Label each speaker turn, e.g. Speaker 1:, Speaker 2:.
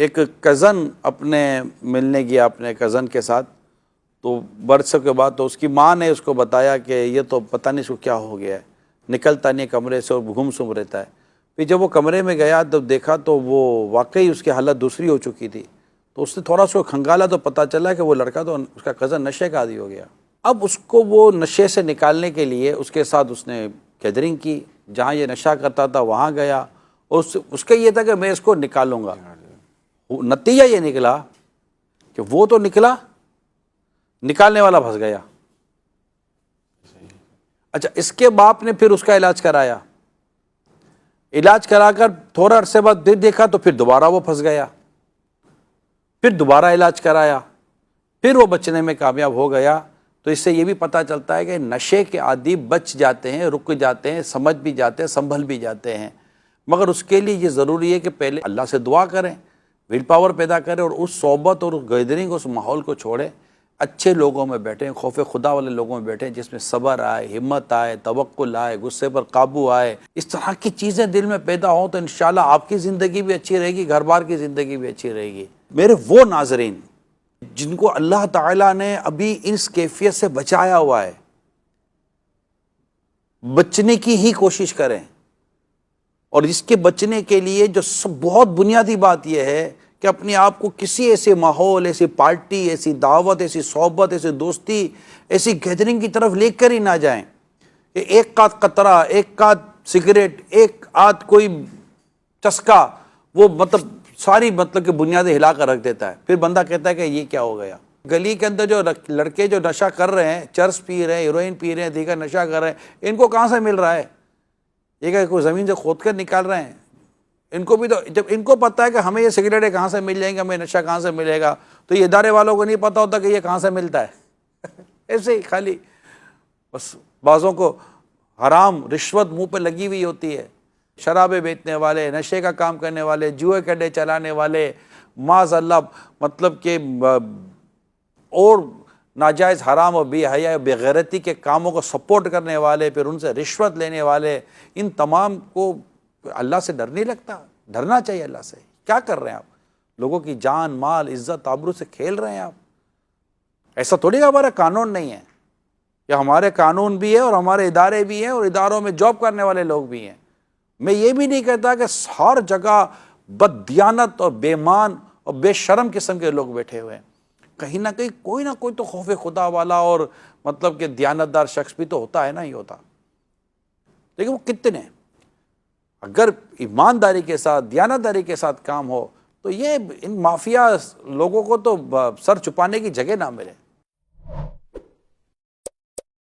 Speaker 1: ایک کزن اپنے ملنے گیا اپنے کزن کے ساتھ، تو برسوں کے بعد تو اس کی ماں نے اس کو بتایا کہ یہ تو پتہ نہیں اس کو کیا ہو گیا ہے، نکلتا نہیں کمرے سے اور گم سم رہتا ہے۔ پھر جب وہ کمرے میں گیا تو دیکھا تو وہ واقعی اس کی حالت دوسری ہو چکی تھی، تو اس نے تھوڑا سا کھنگالا تو پتہ چلا کہ وہ لڑکا تو اس کا کزن نشے کا عادی ہو گیا۔ اب اس کو وہ نشے سے نکالنے کے لیے اس کے ساتھ اس نے گیدرنگ کی، جہاں یہ نشہ کرتا تھا وہاں گیا، اور اس کا یہ تھا کہ میں اس کو نکالوں گا۔ نتیجہ یہ نکلا کہ وہ تو نکلا، نکالنے والا پھنس گیا۔ اچھا، اس کے باپ نے پھر اس کا علاج کرایا، علاج کرا کر تھوڑا عرصے بعد پھر دیکھا تو پھر دوبارہ وہ پھنس گیا، پھر دوبارہ علاج کرایا، پھر وہ بچنے میں کامیاب ہو گیا۔ تو اس سے یہ بھی پتہ چلتا ہے کہ نشے کے عادی بچ جاتے ہیں، رک جاتے ہیں، سمجھ بھی جاتے ہیں، سنبھل بھی جاتے ہیں، مگر اس کے لیے یہ ضروری ہے کہ پہلے اللہ سے دعا کریں، ول پاور پیدا کریں، اور اس صحبت اور اس گیدرنگ، اس ماحول کو چھوڑیں، اچھے لوگوں میں بیٹھیں، خوف خدا والے لوگوں میں بیٹھیں، جس میں صبر آئے، ہمت آئے، توکل آئے، غصے پر قابو آئے۔ اس طرح کی چیزیں دل میں پیدا ہوں تو انشاءاللہ آپ کی زندگی بھی اچھی رہے گی، گھر بار کی زندگی بھی اچھی رہے گی۔ میرے وہ ناظرین جن کو اللہ تعالیٰ نے ابھی اس کیفیت سے بچایا ہوا ہے، بچنے کی ہی کوشش کریں، اور اس کے بچنے کے لیے جو سب بہت بنیادی بات یہ ہے کہ اپنے آپ کو کسی ایسے ماحول، ایسی پارٹی، ایسی دعوت، ایسی صحبت، ایسی دوستی، ایسی گیدرنگ کی طرف لے کر ہی نہ جائیں کہ ایک آدھ قطرہ، ایک آدھ سگریٹ، ایک آدھ کوئی چسکا وہ ساری کہ بنیادیں ہلا کر رکھ دیتا ہے۔ پھر بندہ کہتا ہے کہ یہ کیا ہو گیا۔ گلی کے اندر جو لڑکے جو نشہ کر رہے ہیں، چرس پی رہے ہیں، ہیروئن پی رہے ہیں، دیگر نشہ کر رہے ہیں، ان کو کہاں سے مل رہا ہے؟ یہ کہ کوئی زمین سے کھود کر نکال رہے ہیں؟ ان کو بھی تو جب ان کو پتہ ہے کہ ہمیں یہ سگریٹیں کہاں سے مل جائیں گے، ہمیں نشہ کہاں سے ملے گا، تو یہ ادارے والوں کو نہیں پتہ ہوتا کہ یہ کہاں سے ملتا ہے۔ ایسے ہی خالی بس بعضوں کو حرام رشوت منہ پہ لگی ہوئی ہوتی ہے، شرابیں بیچنے والے، نشے کا کام کرنے والے، جوئے کے اڈے چلانے والے، معاذ اللہ کہ اور ناجائز حرام اور بے حیا بے غیرتی کے کاموں کو سپورٹ کرنے والے، پھر ان سے رشوت لینے والے، ان تمام کو اللہ سے ڈر نہیں لگتا؟ ڈرنا چاہیے اللہ سے۔ کیا کر رہے ہیں آپ؟ لوگوں کی جان، مال، عزت، آبرو سے کھیل رہے ہیں آپ۔ ایسا تھوڑی کہ ہمارا قانون نہیں ہے، یا ہمارے قانون بھی ہے اور ہمارے ادارے بھی ہیں اور اداروں میں جاب کرنے والے لوگ بھی ہیں۔ میں یہ بھی نہیں کہتا کہ ہر جگہ بددیانت اور بے ایمان اور بے شرم قسم کے لوگ بیٹھے ہوئے ہیں۔ کہیں نہ کہیں کوئی نہ کوئی تو خوف خدا والا اور کہ دیانتدار شخص بھی تو ہوتا ہے نا، ہی ہوتا، لیکن وہ کتنے؟ اگر ایمانداری کے ساتھ، دیانتداری کے ساتھ کام ہو تو یہ ان مافیا لوگوں کو تو سر چھپانے کی جگہ نہ ملے۔